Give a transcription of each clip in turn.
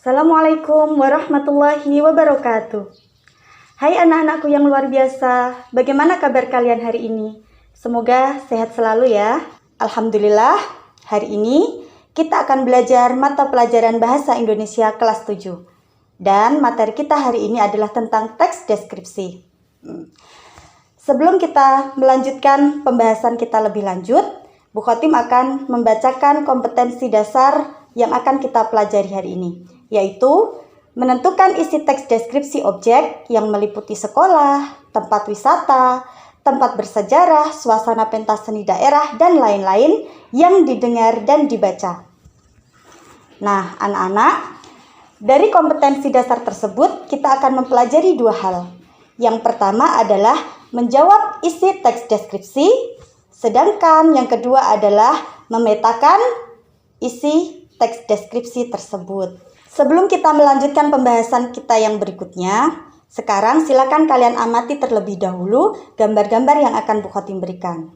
Assalamualaikum warahmatullahi wabarakatuh. Hai anak-anakku yang luar biasa, bagaimana kabar kalian hari ini? Semoga sehat selalu ya. Alhamdulillah, hari ini kita akan belajar mata pelajaran Bahasa Indonesia kelas 7. Dan materi kita hari ini adalah tentang teks deskripsi. Sebelum kita melanjutkan pembahasan kita lebih lanjut, Bu Khotim akan membacakan kompetensi dasar yang akan kita pelajari hari ini, yaitu menentukan isi teks deskripsi objek yang meliputi sekolah, tempat wisata, tempat bersejarah, suasana pentas seni daerah, dan lain-lain yang didengar dan dibaca. Nah, anak-anak, dari kompetensi dasar tersebut kita akan mempelajari dua hal. Yang pertama adalah menjawab isi teks deskripsi, sedangkan yang kedua adalah memetakan isi teks deskripsi tersebut. Sebelum kita melanjutkan pembahasan kita yang berikutnya, sekarang silakan kalian amati terlebih dahulu gambar-gambar yang akan Bu Khotim berikan.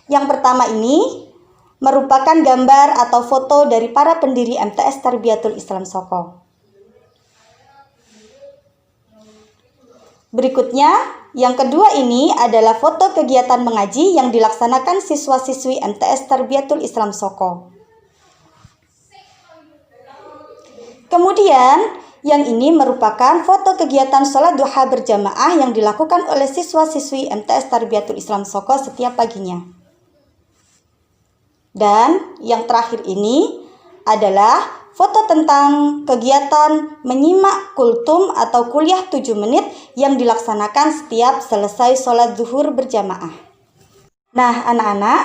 Yang pertama ini merupakan gambar atau foto dari para pendiri MTS Tarbiyatul Islam Soko. Berikutnya, yang kedua ini adalah foto kegiatan mengaji yang dilaksanakan siswa-siswi MTS Tarbiyatul Islam Soko. Kemudian, yang ini merupakan foto kegiatan sholat duha berjamaah yang dilakukan oleh siswa-siswi MTS Tarbiyatul Islam Soko setiap paginya. Dan yang terakhir ini adalah foto tentang kegiatan menyimak kultum atau kuliah 7 menit yang dilaksanakan setiap selesai sholat zuhur berjamaah. Nah, anak-anak,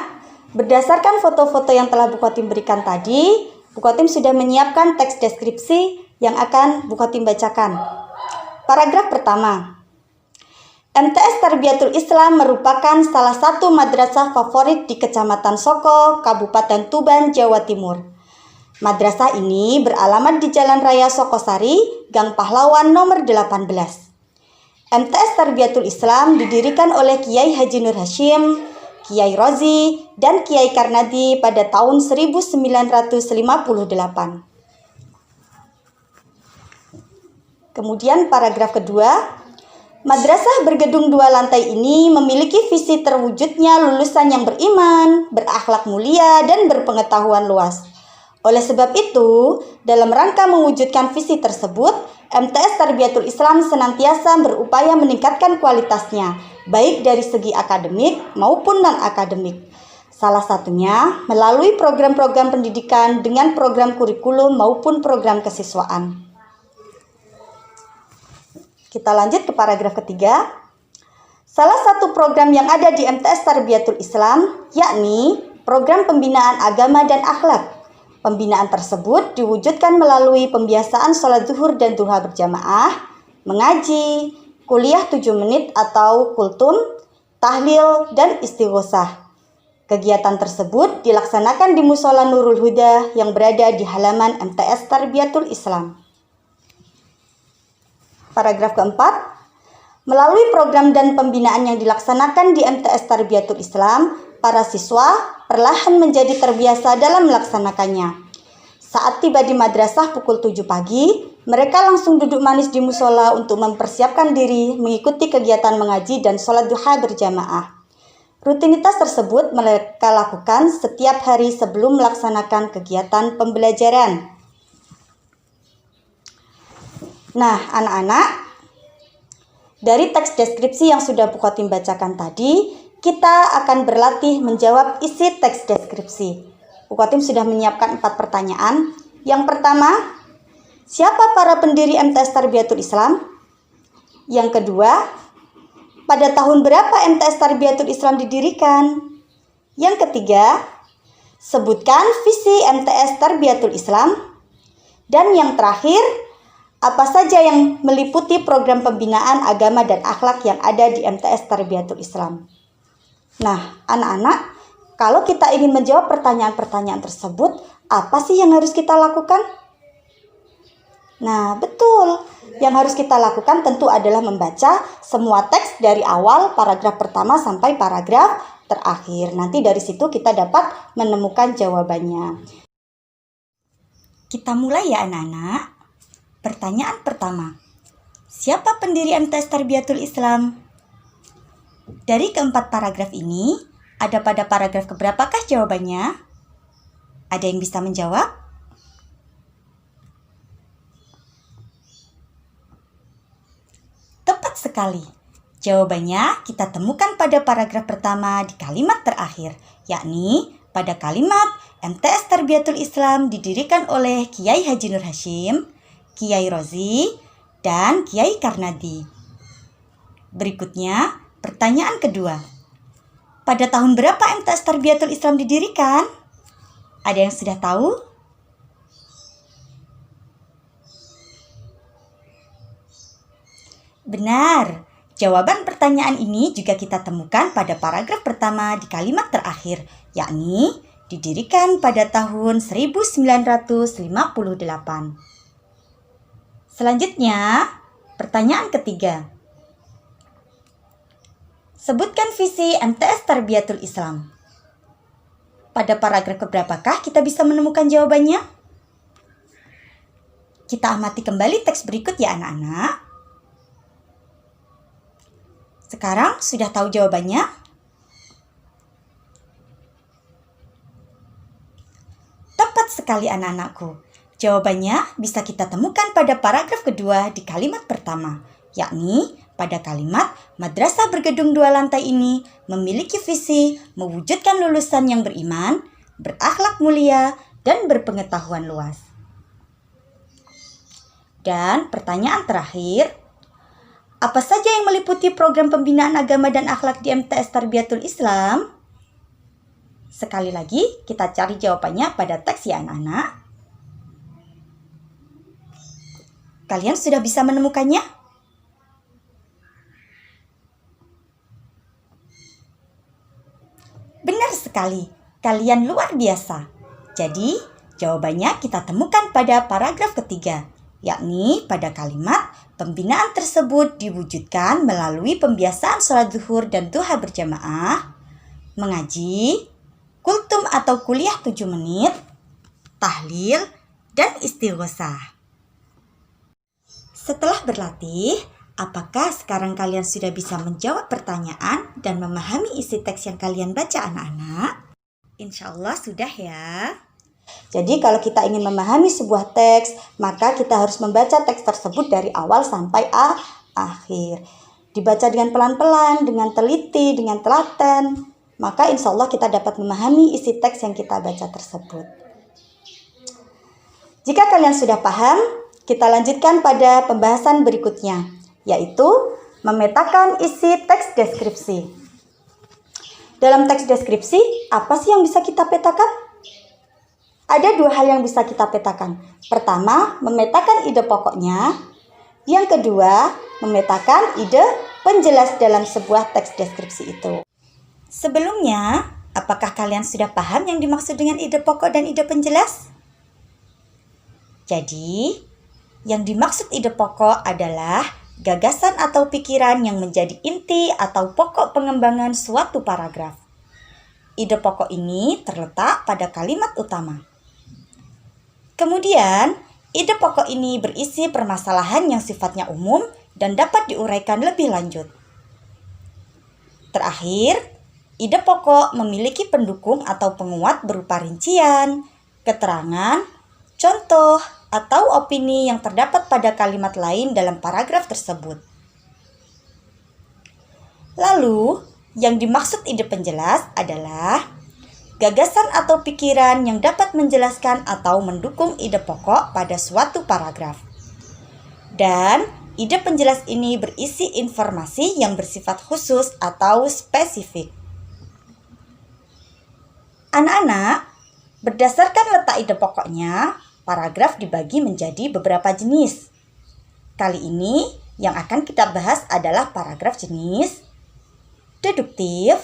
berdasarkan foto-foto yang telah Bu Khotim berikan tadi, Bu Khotim sudah menyiapkan teks deskripsi yang akan Bu Khotim bacakan. Paragraf pertama. MTS Tarbiyatul Islam merupakan salah satu madrasah favorit di Kecamatan Soko, Kabupaten Tuban, Jawa Timur. Madrasah ini beralamat di Jalan Raya Sokosari, Gang Pahlawan nomor 18. MTS Tarbiyatul Islam didirikan oleh Kiai Haji Nur Hashim, Kiai Rozi, dan Kiai Karnadi pada tahun 1958. Kemudian paragraf kedua, madrasah bergedung 2 lantai ini memiliki visi terwujudnya lulusan yang beriman, berakhlak mulia, dan berpengetahuan luas. Oleh sebab itu, dalam rangka mewujudkan visi tersebut, MTS Tarbiyatul Islam senantiasa berupaya meningkatkan kualitasnya, baik dari segi akademik maupun non-akademik. Salah satunya melalui program-program pendidikan dengan program kurikulum maupun program kesiswaan. Kita lanjut ke paragraf ketiga. Salah satu program yang ada di MTS Tarbiyatul Islam yakni program pembinaan agama dan akhlak. Pembinaan tersebut diwujudkan melalui pembiasaan sholat zuhur dan duha berjamaah, mengaji, kuliah 7 menit atau kultum, tahlil, dan istighosah. Kegiatan tersebut dilaksanakan di Musola Nurul Huda yang berada di halaman MTS Tarbiyatul Islam. Paragraf keempat, melalui program dan pembinaan yang dilaksanakan di MTS Tarbiyatul Islam, para siswa perlahan menjadi terbiasa dalam melaksanakannya. Saat tiba di madrasah pukul 7 pagi, mereka langsung duduk manis di musola untuk mempersiapkan diri mengikuti kegiatan mengaji dan sholat duha berjamaah. Rutinitas tersebut mereka lakukan setiap hari sebelum melaksanakan kegiatan pembelajaran. Nah, anak-anak, dari teks deskripsi yang sudah Bu Khotim bacakan tadi, kita akan berlatih menjawab isi teks deskripsi. Bu Khotim sudah menyiapkan 4 pertanyaan. Yang pertama, siapa para pendiri MTS Tarbiyatul Islam? Yang kedua, pada tahun berapa MTS Tarbiyatul Islam didirikan? Yang ketiga, sebutkan visi MTS Tarbiyatul Islam. Dan yang terakhir, apa saja yang meliputi program pembinaan agama dan akhlak yang ada di MTS Tarbiyatul Islam? Nah, anak-anak, kalau kita ingin menjawab pertanyaan-pertanyaan tersebut, apa sih yang harus kita lakukan? Nah, betul. Yang harus kita lakukan tentu adalah membaca semua teks dari awal paragraf pertama sampai paragraf terakhir. Nanti dari situ kita dapat menemukan jawabannya. Kita mulai ya anak-anak. Pertanyaan pertama, siapa pendiri MTS Tarbiyatul Islam? Dari keempat paragraf ini, ada pada paragraf keberapakah jawabannya? Ada yang bisa menjawab? Tepat sekali. Jawabannya kita temukan pada paragraf pertama di kalimat terakhir, yakni pada kalimat MTS Tarbiyatul Islam didirikan oleh Kiai Haji Nur Hasyim, Kiai Rozi, dan Kiai Karnadi. Berikutnya, pertanyaan kedua. Pada tahun berapa MTS Tarbiyatul Islam didirikan? Ada yang sudah tahu? Benar. Jawaban pertanyaan ini juga kita temukan pada paragraf pertama di kalimat terakhir, yakni didirikan pada tahun 1958. Selanjutnya, pertanyaan ketiga. Sebutkan visi MTS Tarbiyatul Islam. Pada paragraf keberapakah kita bisa menemukan jawabannya? Kita amati kembali teks berikut ya anak-anak. Sekarang sudah tahu jawabannya? Tepat sekali anak-anakku. Jawabannya bisa kita temukan pada paragraf kedua di kalimat pertama, yakni pada kalimat madrasah bergedung 2 lantai ini memiliki visi mewujudkan lulusan yang beriman, berakhlak mulia, dan berpengetahuan luas. Dan pertanyaan terakhir, apa saja yang meliputi program pembinaan agama dan akhlak di MTS Tarbiyatul Islam? Sekali lagi, kita cari jawabannya pada teks ya anak-anak. Kalian sudah bisa menemukannya? Benar sekali, kalian luar biasa. Jadi, jawabannya kita temukan pada paragraf ketiga, yakni pada kalimat pembinaan tersebut diwujudkan melalui pembiasaan sholat zuhur dan duha berjamaah, mengaji, kultum atau kuliah 7 menit, tahlil, dan istighosah. Setelah berlatih, apakah sekarang kalian sudah bisa menjawab pertanyaan dan memahami isi teks yang kalian baca anak-anak? Insya Allah sudah ya. Jadi kalau kita ingin memahami sebuah teks, maka kita harus membaca teks tersebut dari awal sampai akhir. Dibaca dengan pelan-pelan, dengan teliti, dengan telaten, maka insya Allah kita dapat memahami isi teks yang kita baca tersebut. Jika kalian sudah paham, kita lanjutkan pada pembahasan berikutnya, yaitu memetakan isi teks deskripsi. Dalam teks deskripsi, apa sih yang bisa kita petakan? Ada 2 hal yang bisa kita petakan. Pertama, memetakan ide pokoknya. Yang kedua, memetakan ide penjelas dalam sebuah teks deskripsi itu. Sebelumnya, apakah kalian sudah paham yang dimaksud dengan ide pokok dan ide penjelas? Jadi, yang dimaksud ide pokok adalah gagasan atau pikiran yang menjadi inti atau pokok pengembangan suatu paragraf. Ide pokok ini terletak pada kalimat utama. Kemudian, ide pokok ini berisi permasalahan yang sifatnya umum dan dapat diuraikan lebih lanjut. Terakhir, ide pokok memiliki pendukung atau penguat berupa rincian, keterangan, contoh, atau opini yang terdapat pada kalimat lain dalam paragraf tersebut. Lalu, yang dimaksud ide penjelas adalah gagasan atau pikiran yang dapat menjelaskan atau mendukung ide pokok pada suatu paragraf. Dan ide penjelas ini berisi informasi yang bersifat khusus atau spesifik. Anak-anak, berdasarkan letak ide pokoknya, paragraf dibagi menjadi beberapa jenis. Kali ini yang akan kita bahas adalah paragraf jenis deduktif,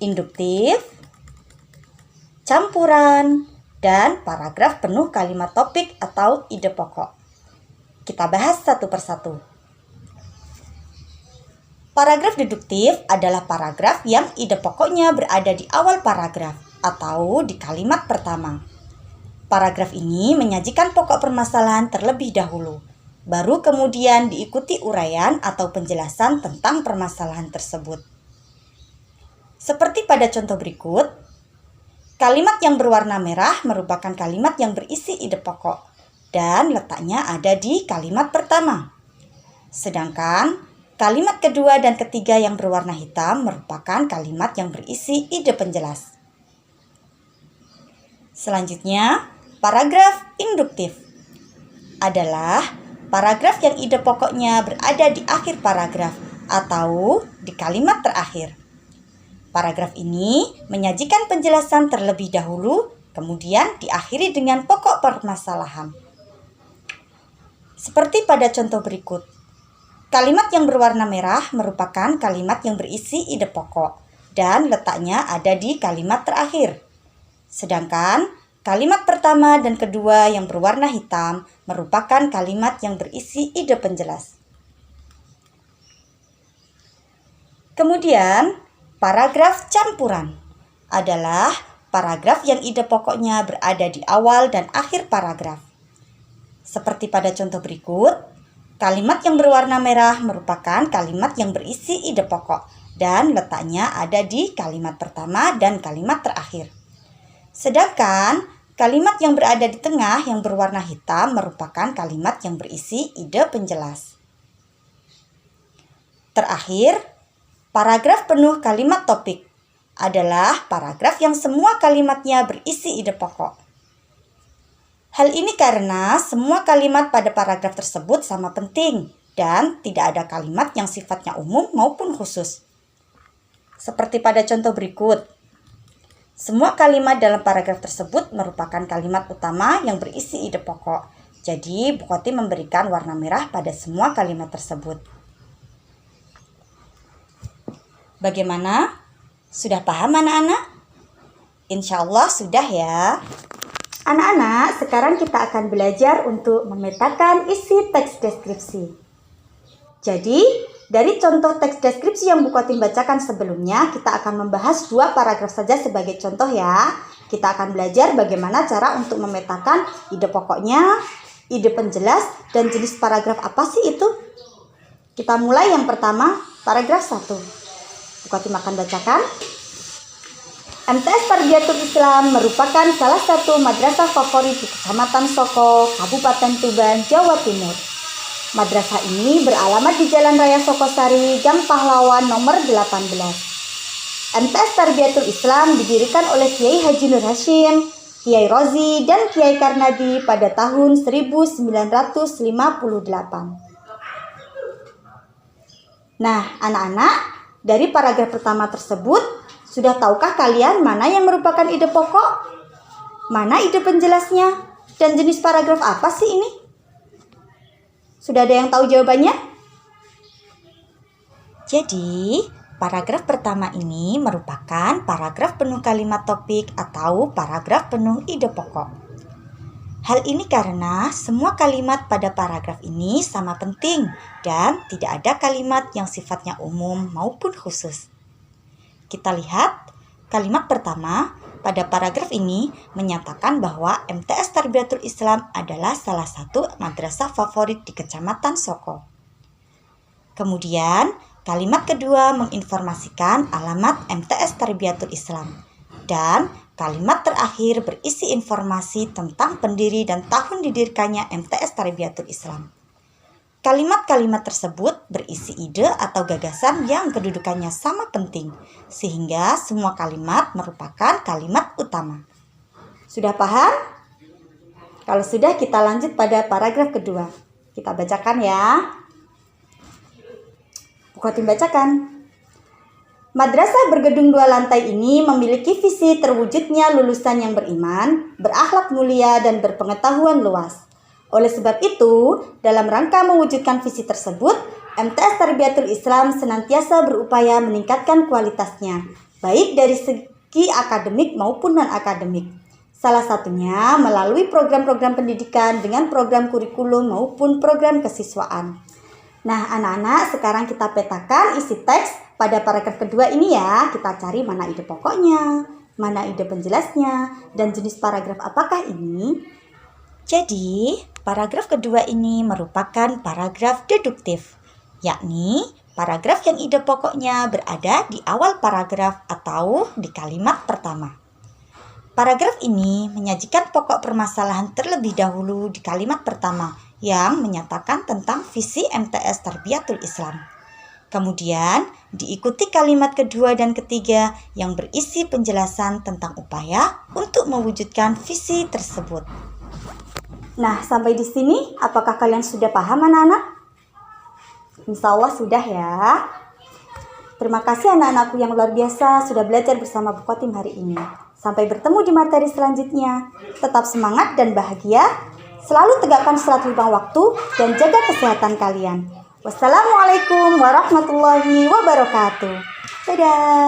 induktif, campuran, dan paragraf penuh kalimat topik atau ide pokok. Kita bahas satu persatu. Paragraf deduktif adalah paragraf yang ide pokoknya berada di awal paragraf atau di kalimat pertama. Paragraf ini menyajikan pokok permasalahan terlebih dahulu, baru kemudian diikuti uraian atau penjelasan tentang permasalahan tersebut. Seperti pada contoh berikut, kalimat yang berwarna merah merupakan kalimat yang berisi ide pokok dan letaknya ada di kalimat pertama. Sedangkan kalimat kedua dan ketiga yang berwarna hitam merupakan kalimat yang berisi ide penjelas. Selanjutnya, paragraf induktif adalah paragraf yang ide pokoknya berada di akhir paragraf atau di kalimat terakhir. Paragraf ini menyajikan penjelasan terlebih dahulu, kemudian diakhiri dengan pokok permasalahan. Seperti pada contoh berikut, kalimat yang berwarna merah merupakan kalimat yang berisi ide pokok dan letaknya ada di kalimat terakhir. Sedangkan kalimat pertama dan kedua yang berwarna hitam merupakan kalimat yang berisi ide penjelas. Kemudian, paragraf campuran adalah paragraf yang ide pokoknya berada di awal dan akhir paragraf. Seperti pada contoh berikut, kalimat yang berwarna merah merupakan kalimat yang berisi ide pokok dan letaknya ada di kalimat pertama dan kalimat terakhir. Sedangkan kalimat yang berada di tengah yang berwarna hitam merupakan kalimat yang berisi ide penjelas. Terakhir, paragraf penuh kalimat topik adalah paragraf yang semua kalimatnya berisi ide pokok. Hal ini karena semua kalimat pada paragraf tersebut sama penting dan tidak ada kalimat yang sifatnya umum maupun khusus. Seperti pada contoh berikut. Semua kalimat dalam paragraf tersebut merupakan kalimat utama yang berisi ide pokok. Jadi, Bu Koti memberikan warna merah pada semua kalimat tersebut. Bagaimana? Sudah paham anak-anak? Insya Allah sudah ya. Anak-anak, sekarang kita akan belajar untuk memetakan isi teks deskripsi. Jadi, dari contoh teks deskripsi yang Bu Koti bacakan sebelumnya, kita akan membahas 2 paragraf saja sebagai contoh ya. Kita akan belajar bagaimana cara untuk memetakan ide pokoknya, ide penjelas, dan jenis paragraf apa sih itu. Kita mulai yang pertama, paragraf 1. Bu Koti akan bacakan. MTS Tarbiyatul Islam merupakan salah satu madrasah favorit di Kecamatan Soko, Kabupaten Tuban, Jawa Timur. Madrasah ini beralamat di Jalan Raya Sokosari, Gang Pahlawan nomor 18. MTS Tarbiyatul Islam didirikan oleh Kiai Haji Nur Hashim, Kiai Rozi, dan Kiai Karnadi pada tahun 1958. Nah, anak-anak, dari paragraf pertama tersebut, sudah tahukah kalian mana yang merupakan ide pokok? Mana ide penjelasnya? Dan jenis paragraf apa sih ini? Sudah ada yang tahu jawabannya? Jadi, paragraf pertama ini merupakan paragraf penuh kalimat topik atau paragraf penuh ide pokok. Hal ini karena semua kalimat pada paragraf ini sama penting dan tidak ada kalimat yang sifatnya umum maupun khusus. Kita lihat kalimat pertama pada paragraf ini menyatakan bahwa MTS Tarbiyatul Islam adalah salah satu madrasah favorit di Kecamatan Soko. Kemudian, kalimat kedua menginformasikan alamat MTS Tarbiyatul Islam. Dan kalimat terakhir berisi informasi tentang pendiri dan tahun didirikannya MTS Tarbiyatul Islam. Kalimat-kalimat tersebut berisi ide atau gagasan yang kedudukannya sama penting, sehingga semua kalimat merupakan kalimat utama. Sudah paham? Kalau sudah, kita lanjut pada paragraf kedua. Kita bacakan ya. Bu Koti bacakan. Madrasah bergedung 2 lantai ini memiliki visi terwujudnya lulusan yang beriman, berakhlak mulia, dan berpengetahuan luas. Oleh sebab itu, dalam rangka mewujudkan visi tersebut, MTS Tarbiyatul Islam senantiasa berupaya meningkatkan kualitasnya, baik dari segi akademik maupun non-akademik. Salah satunya melalui program-program pendidikan dengan program kurikulum maupun program kesiswaan. Nah, anak-anak, sekarang kita petakan isi teks pada paragraf kedua ini ya. Kita cari mana ide pokoknya, Mana ide penjelasnya? Dan jenis paragraf apakah ini? Jadi, paragraf kedua ini merupakan paragraf deduktif, yakni paragraf yang ide pokoknya berada di awal paragraf atau di kalimat pertama. Paragraf ini menyajikan pokok permasalahan terlebih dahulu di kalimat pertama yang menyatakan tentang visi MTS Tarbiyatul Islam. Kemudian diikuti kalimat kedua dan ketiga yang berisi penjelasan tentang upaya untuk mewujudkan visi tersebut. Nah, sampai di sini apakah kalian sudah paham anak-anak? Insya Allah sudah ya. Terima kasih anak-anakku yang luar biasa sudah belajar bersama Bu Kotim hari ini. Sampai bertemu di materi selanjutnya. Tetap semangat dan bahagia. Selalu tegakkan sholat 5 waktu dan jaga kesehatan kalian. Wassalamualaikum warahmatullahi wabarakatuh. Dadah.